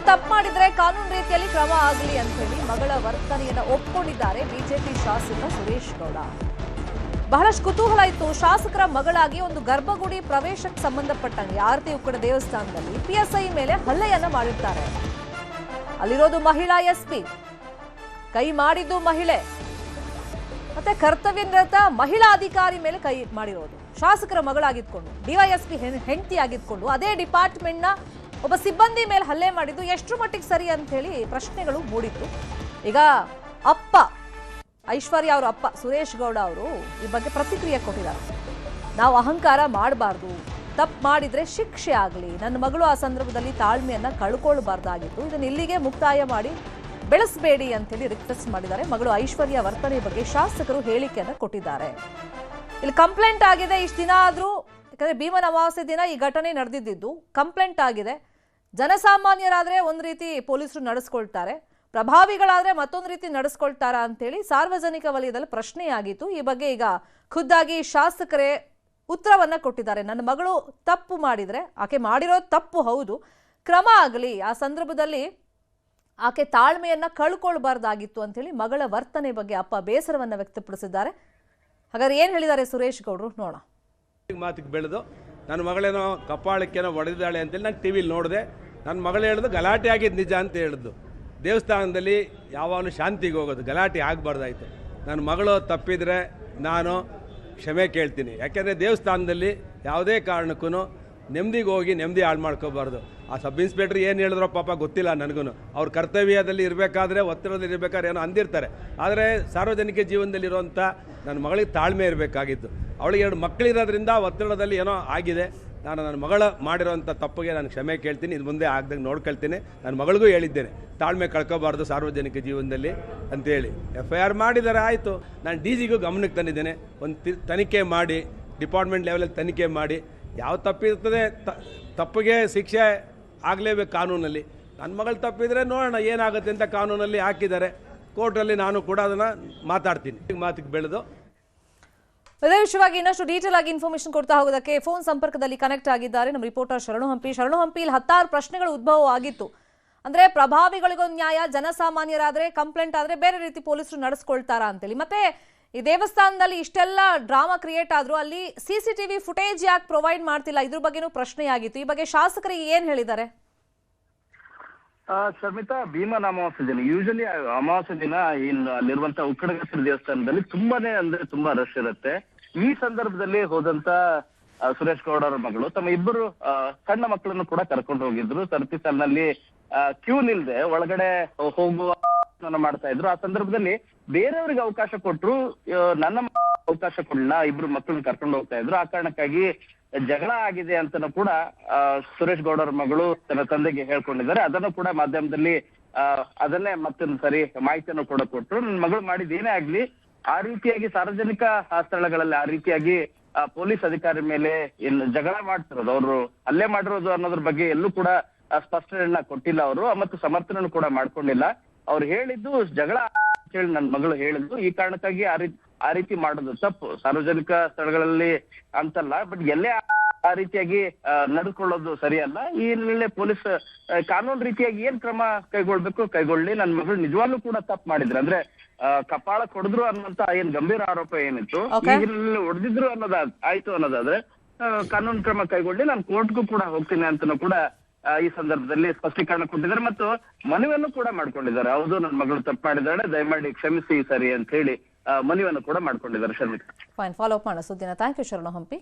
ತಪ್ಪು ಮಾಡಿದ್ರೆ ಕಾನೂನು ರೀತಿಯಲ್ಲಿ ಕ್ರಮ ಆಗಲಿ ಅಂತ ಹೇಳಿ ಮಗಳ ವರ್ತನೆಯನ್ನ ಒಪ್ಪಿಕೊಂಡಿದ್ದಾರೆ ಬಿಜೆಪಿ ಶಾಸಕ ಸುರೇಶ್ ಗೌಡ. ಬಹಳಷ್ಟು ಕುತೂಹಲ ಇತ್ತು. ಶಾಸಕರ ಮಗಳಾಗಿ ಒಂದು ಗರ್ಭಗುಡಿ ಪ್ರವೇಶಕ್ಕೆ ಸಂಬಂಧಪಟ್ಟಂಗೆ ಆರತಿ ಉಕ್ಕಡ ದೇವಸ್ಥಾನದಲ್ಲಿ ಪಿಎಸ್ಐ ಮೇಲೆ ಹಲ್ಲೆಯನ್ನ ಮಾಡಿರ್ತಾರೆ. ಅಲ್ಲಿರೋದು ಮಹಿಳಾ ಎಸ್ಪಿ, ಕೈ ಮಾಡಿದ್ದು ಮಹಿಳೆ, ಮತ್ತೆ ಕರ್ತವ್ಯ ನಿರತ ಮಹಿಳಾ ಅಧಿಕಾರಿ ಮೇಲೆ ಕೈ ಮಾಡಿರೋದು ಶಾಸಕರ ಮಗಳಾಗಿದ್ಕೊಂಡು, ಡಿವೈಎಸ್ಪಿ ಹೆಂಡತಿ ಆಗಿದ್ಕೊಂಡು ಅದೇ ಡಿಪಾರ್ಟ್ಮೆಂಟ್ನ ಒಬ್ಬ ಸಿಬ್ಬಂದಿ ಮೇಲೆ ಹಲ್ಲೆ ಮಾಡಿದ್ದು ಎಷ್ಟು ಮಟ್ಟಿಗೆ ಸರಿ ಅಂತ ಹೇಳಿ ಪ್ರಶ್ನೆಗಳು ಮೂಡಿತ್ತು. ಈಗ ಅಪ್ಪ ಐಶ್ವರ್ಯ ಅವರ ಅಪ್ಪ ಸುರೇಶ್ ಗೌಡ ಅವರು ಈ ಬಗ್ಗೆ ಪ್ರತಿಕ್ರಿಯೆ ಕೊಟ್ಟಿದ್ದಾರೆ. ನಾವು ಅಹಂಕಾರ ಮಾಡಬಾರ್ದು, ತಪ್ಪು ಮಾಡಿದ್ರೆ ಶಿಕ್ಷೆ ಆಗಲಿ, ನನ್ನ ಮಗಳು ಆ ಸಂದರ್ಭದಲ್ಲಿ ತಾಳ್ಮೆಯನ್ನ ಕಳ್ಕೊಳ್ಬಾರ್ದಾಗಿತ್ತು, ಇದನ್ನ ಇಲ್ಲಿಗೆ ಮುಕ್ತಾಯ ಮಾಡಿ ಬೆಳೆಸಬೇಡಿ ಅಂತೇಳಿ ರಿಕ್ವೆಸ್ಟ್ ಮಾಡಿದ್ದಾರೆ. ಮಗಳು ಐಶ್ವರ್ಯ ವರ್ತನೆ ಬಗ್ಗೆ ಶಾಸಕರು ಹೇಳಿಕೆಯನ್ನು ಕೊಟ್ಟಿದ್ದಾರೆ. ಇಲ್ಲಿ ಕಂಪ್ಲೇಂಟ್ ಆಗಿದೆ. ಇಷ್ಟು ದಿನ ಆದರೂ, ಯಾಕಂದ್ರೆ ಭೀಮನ ಅಮಾವಾಸ್ಯೆ ದಿನ ಈ ಘಟನೆ ನಡೆದಿದ್ದು, ಕಂಪ್ಲೇಂಟ್ ಆಗಿದೆ. ಜನಸಾಮಾನ್ಯರಾದ್ರೆ ಒಂದು ರೀತಿ ಪೊಲೀಸರು ನಡೆಸ್ಕೊಳ್ತಾರೆ, ಪ್ರಭಾವಿಗಳಾದ್ರೆ ಮತ್ತೊಂದು ರೀತಿ ನಡೆಸ್ಕೊಳ್ತಾರಾ ಅಂತೇಳಿ ಸಾರ್ವಜನಿಕ ವಲಯದಲ್ಲಿ ಪ್ರಶ್ನೆಯಾಗಿತ್ತು. ಈ ಬಗ್ಗೆ ಈಗ ಖುದ್ದಾಗಿ ಶಾಸಕರೇ ಉತ್ತರವನ್ನ ಕೊಟ್ಟಿದ್ದಾರೆ. ನನ್ನ ಮಗಳು ತಪ್ಪು ಮಾಡಿದ್ರೆ, ಆಕೆ ಮಾಡಿರೋದು ತಪ್ಪು ಹೌದು, ಕ್ರಮ ಆಗಲಿ, ಆ ಸಂದರ್ಭದಲ್ಲಿ ಆಕೆ ತಾಳ್ಮೆಯನ್ನ ಕಳ್ಕೊಳ್ಬಾರ್ದಾಗಿತ್ತು ಅಂತೇಳಿ ಮಗಳ ವರ್ತನೆ ಬಗ್ಗೆ ಅಪ್ಪ ಬೇಸರವನ್ನ ವ್ಯಕ್ತಪಡಿಸಿದ್ದಾರೆ. ಹಾಗಾದ್ರೆ ಏನ್ ಹೇಳಿದ್ದಾರೆ ಸುರೇಶ್ ಗೌಡ್ರು ನೋಡೋಣ. ಮಾತಿಗೆ ಬೆಳೆದು ನನ್ನ ಮಗಳೇನೋ ಕಪಾಳಕ್ಕೇನೋ ಹೊಡೆದಿದ್ದಾಳೆ ಅಂತೇಳಿ ನಾನು ಟಿ ವಿಲಿ ನೋಡಿದೆ. ನನ್ನ ಮಗಳು ಹೇಳಿದ್ದು ಗಲಾಟೆ ಆಗಿದ್ದು ನಿಜ ಅಂತ ಹೇಳಿದ್ದು. ದೇವಸ್ಥಾನದಲ್ಲಿ ಯಾವಾಗಲೂ ಶಾಂತಿಗೆ ಹೋಗೋದು, ಗಲಾಟೆ ಆಗಬಾರ್ದಾಯ್ತು. ನನ್ನ ಮಗಳು ತಪ್ಪಿದರೆ ನಾನು ಕ್ಷಮೆ ಕೇಳ್ತೀನಿ. ಯಾಕೆಂದರೆ ದೇವಸ್ಥಾನದಲ್ಲಿ ಯಾವುದೇ ಕಾರಣಕ್ಕೂ ನೆಮ್ಮದಿಗೆ ಹೋಗಿ ನೆಮ್ಮದಿ ಹಾಳು ಮಾಡ್ಕೋಬಾರ್ದು. ಆ ಸಬ್ ಇನ್ಸ್ಪೆಕ್ಟ್ರ್ ಏನು ಹೇಳಿದ್ರೋ ಪಾಪ ಗೊತ್ತಿಲ್ಲ ನನಗೂ. ಅವ್ರ ಕರ್ತವ್ಯದಲ್ಲಿ ಇರಬೇಕಾದ್ರೆ, ಒತ್ತಡದಲ್ಲಿ ಇರಬೇಕಾದ್ರೆ ಏನೋ ಅಂದಿರ್ತಾರೆ. ಆದರೆ ಸಾರ್ವಜನಿಕ ಜೀವನದಲ್ಲಿರುವಂಥ ನನ್ನ ಮಗಳಿಗೆ ತಾಳ್ಮೆ ಇರಬೇಕಾಗಿತ್ತು. ಅವಳಿಗೆ 2 ಮಕ್ಕಳಿರೋದ್ರಿಂದ ಒತ್ತಡದಲ್ಲಿ ಏನೋ ಆಗಿದೆ. ನಾನು ನನ್ನ ಮಗಳ ಮಾಡಿರೋಂಥ ತಪ್ಪಿಗೆ ನಾನು ಕ್ಷಮೆ ಕೇಳ್ತೀನಿ, ಇದು ಮುಂದೆ ಆಗ್ದಂಗೆ ನೋಡ್ಕೊಳ್ತೀನಿ. ನನ್ನ ಮಗಳಿಗೂ ಹೇಳಿದ್ದೇನೆ, ತಾಳ್ಮೆ ಕಳ್ಕೋಬಾರ್ದು ಸಾರ್ವಜನಿಕ ಜೀವನದಲ್ಲಿ ಅಂತೇಳಿ. FIR ಮಾಡಿದ್ದಾರೆ, ಆಯಿತು. ನಾನು DGಗೂ ಗಮನಕ್ಕೆ ತಂದಿದ್ದೇನೆ. ಒಂದು ತನಿಖೆ ಮಾಡಿ, ಡಿಪಾರ್ಟ್ಮೆಂಟ್ ಲೆವೆಲಲ್ಲಿ ತನಿಖೆ ಮಾಡಿ, ಯಾವ ತಪ್ಪಿರ್ತದೆ ತಪ್ಪಿಗೆ ಶಿಕ್ಷೆ ಆಗಲೇಬೇಕು ಕಾನೂನಲ್ಲಿ. ನನ್ನ ಮಗಳು ತಪ್ಪಿದರೆ ನೋಡೋಣ ಏನಾಗುತ್ತೆ ಅಂತ ಕಾನೂನಲ್ಲಿ ಹಾಕಿದ್ದಾರೆ. ಕೋರ್ಟಲ್ಲಿ ನಾನು ಕೂಡ ಅದನ್ನು ಮಾತಾಡ್ತೀನಿ. ಮಾತಿಗೆ ಬೆಳೆದು ಇದೇ ವಿಷಯವಾಗಿ ಇನ್ನಷ್ಟು ಡೀಟೇಲ್ ಆಗಿ ಇನ್ಫಾರ್ಮೇಶನ್ ಕೊಡ್ತಾ ಹೋಗೋದಕ್ಕೆ ಫೋನ್ ಸಂಪರ್ಕದಲ್ಲಿ ಕನೆಕ್ಟ್ ಆಗಿದ್ದಾರೆ ನಮ್ಮ ರಿಪೋರ್ಟರ್ ಶರಣು ಹಂಪಿ. ಇಲ್ಲಿ 16 ಪ್ರಶ್ನೆಗಳು ಉದ್ಭವ ಆಗಿತ್ತು. ಅಂದ್ರೆ ಪ್ರಭಾವಿಗಳಿಗೊಂದು ನ್ಯಾಯ, ಜನಸಾಮಾನ್ಯರಾದ್ರೆ ಕಂಪ್ಲೇಂಟ್ ಆದ್ರೆ ಬೇರೆ ರೀತಿ ಪೊಲೀಸರು ನಡೆಸ್ಕೊಳ್ತಾರಾ ಅಂತೇಳಿ. ಮತ್ತೆ ಈ ದೇವಸ್ಥಾನದಲ್ಲಿ ಇಷ್ಟೆಲ್ಲ ಡ್ರಾಮಾ ಕ್ರಿಯೇಟ್ ಆದ್ರೂ ಅಲ್ಲಿ CCTV ಫುಟೇಜ್ ಯಾಕೆ ಪ್ರೊವೈಡ್ ಮಾಡ್ತಿಲ್ಲ, ಇದ್ರ ಬಗ್ಗೆನೂ ಪ್ರಶ್ನೆಯಾಗಿತ್ತು. ಈ ಬಗ್ಗೆ ಶಾಸಕರಿಗೆ ಏನ್ ಹೇಳಿದ್ದಾರೆ? ಶರ್ಮಿತಾ, ಭೀಮನ ಅಮಾವಾಸ್ಯೆ ದಿನ, ಯೂಶಲಿ ಅಮಾವಾಸ್ಯೆ ದಿನ ಅಲ್ಲಿರುವಂತ ಉಕ್ಕಡಗೇಶ್ವರ ದೇವಸ್ಥಾನದಲ್ಲಿ ತುಂಬಾ ರಶ್ ಇರುತ್ತೆ. ಈ ಸಂದರ್ಭದಲ್ಲಿ ಹೋದಂತ ಸುರೇಶ್ ಗೌಡ ಅವರ ಮಗಳು ತಮ್ಮ ಇಬ್ಬರು ಸಣ್ಣ ಮಕ್ಕಳನ್ನು ಕೂಡ ಕರ್ಕೊಂಡು ಹೋಗಿದ್ರು. ಸರತಿ ಸಾಲಿನಲ್ಲಿ ಕ್ಯೂ ನಿಲ್ದೆ ಒಳಗಡೆ ಹೋಗುವ ಮಾಡ್ತಾ ಇದ್ರು. ಆ ಸಂದರ್ಭದಲ್ಲಿ ಬೇರೆಯವ್ರಿಗೆ ಅವಕಾಶ ಕೊಟ್ರು, ನನ್ನ ಅವಕಾಶ ಕೊಡಲಿಲ್ಲ. ಇಬ್ರು ಮಕ್ಕಳನ್ನ ಕರ್ಕೊಂಡು ಹೋಗ್ತಾ ಇದ್ರು. ಆ ಕಾರಣಕ್ಕಾಗಿ ಜಗಳ ಆಗಿದೆ ಅಂತನೂ ಕೂಡ ಸುರೇಶ್ ಗೌಡ ಅವರ ಮಗಳು ತನ್ನ ತಂದೆಗೆ ಹೇಳ್ಕೊಂಡಿದ್ದಾರೆ. ಅದನ್ನು ಕೂಡ ಮಾಧ್ಯಮದಲ್ಲಿ ಅದನ್ನೇ ಮತ್ತೊಂದು ಸರಿ ಮಾಹಿತಿಯನ್ನು ಕೂಡ ಕೊಟ್ರು. ನನ್ನ ಮಗಳು ಮಾಡಿದ ಏನೇ ಆಗ್ಲಿ, ಆ ರೀತಿಯಾಗಿ ಸಾರ್ವಜನಿಕ ಸ್ಥಳಗಳಲ್ಲಿ ಆ ರೀತಿಯಾಗಿ ಪೊಲೀಸ್ ಅಧಿಕಾರಿ ಮೇಲೆ ಜಗಳ ಮಾಡ್ತಿರೋದು, ಅವರು ಹಲ್ಲೆ ಮಾಡಿರೋದು ಅನ್ನೋದ್ರ ಬಗ್ಗೆ ಎಲ್ಲೂ ಕೂಡ ಸ್ಪಷ್ಟನೆಯನ್ನ ಕೊಟ್ಟಿಲ್ಲ ಅವರು, ಮತ್ತು ಸಮರ್ಥನೆ ಕೂಡ ಮಾಡ್ಕೊಂಡಿಲ್ಲ. ಅವ್ರು ಹೇಳಿದ್ದು ಜಗಳ ಹೇಳಿ ನನ್ನ ಮಗಳು ಹೇಳಿದ್ದು. ಈ ಕಾರಣಕ್ಕಾಗಿ ಆ ರೀತಿ ಮಾಡೋದು ತಪ್ಪು. ಸಾರ್ವಜನಿಕ ಸ್ಥಳಗಳಲ್ಲಿ ಅಂತಲ್ಲ, ಬಟ್ ಎಲ್ಲೇ ಆ ರೀತಿಯಾಗಿ ನಡೆದುಕೊಳ್ಳೋದು ಸರಿಯಲ್ಲ. ಈ ಹಿನ್ನೆಲೆ ಪೊಲೀಸ್ ಕಾನೂನು ರೀತಿಯಾಗಿ ಏನ್ ಕ್ರಮ ಕೈಗೊಳ್ಬೇಕು ಕೈಗೊಳ್ಳಿ. ನನ್ನ ಮಗಳು ನಿಜವಾಗ್ಲೂ ಕೂಡ ತಪ್ಪು ಮಾಡಿದ್ರೆ, ಅಂದ್ರೆ ಕಪಾಳ ಕೊಡಿದ್ರು ಅನ್ನೋಂತ ಏನ್ ಗಂಭೀರ ಆರೋಪ ಏನಿತ್ತು, ಈ ಹಿನ್ನೆಲೆ ಹೊಡೆದಿದ್ರು ಆಯ್ತು ಅನ್ನೋದಾದ್ರೆ ಕಾನೂನು ಕ್ರಮ ಕೈಗೊಳ್ಳಿ, ನಾನು ಕೋರ್ಟ್ಗೂ ಕೂಡ ಹೋಗ್ತೀನಿ ಅಂತನೂ ಕೂಡ ಈ ಸಂದರ್ಭದಲ್ಲಿ ಸ್ಪಷ್ಟೀಕರಣ ಕೊಟ್ಟಿದ್ದಾರೆ. ಮತ್ತು ಮನವಿಯನ್ನು ಕೂಡ ಮಾಡ್ಕೊಂಡಿದ್ದಾರೆ. ಹೌದು, ನನ್ನ ಮಗಳು ತಪ್ಪು ಮಾಡಿದ್ದಾಳೆ, ದಯಮಾಡಿ ಕ್ಷಮಿಸಿ ಸರಿ ಅಂತ ಹೇಳಿ ಮನವಿಯನ್ನು ಕೂಡ ಮಾಡ್ಕೊಂಡಿದ್ದಾರೆ. ಶರ್ಮಿತಾ, ಫೈನ್, ಫಾಲೋ ಅಪ್ ಮಾಡೋ ಸುದ್ದಿನ. ಥ್ಯಾಂಕ್ ಯು ಶರಣು ಹಂಪಿ.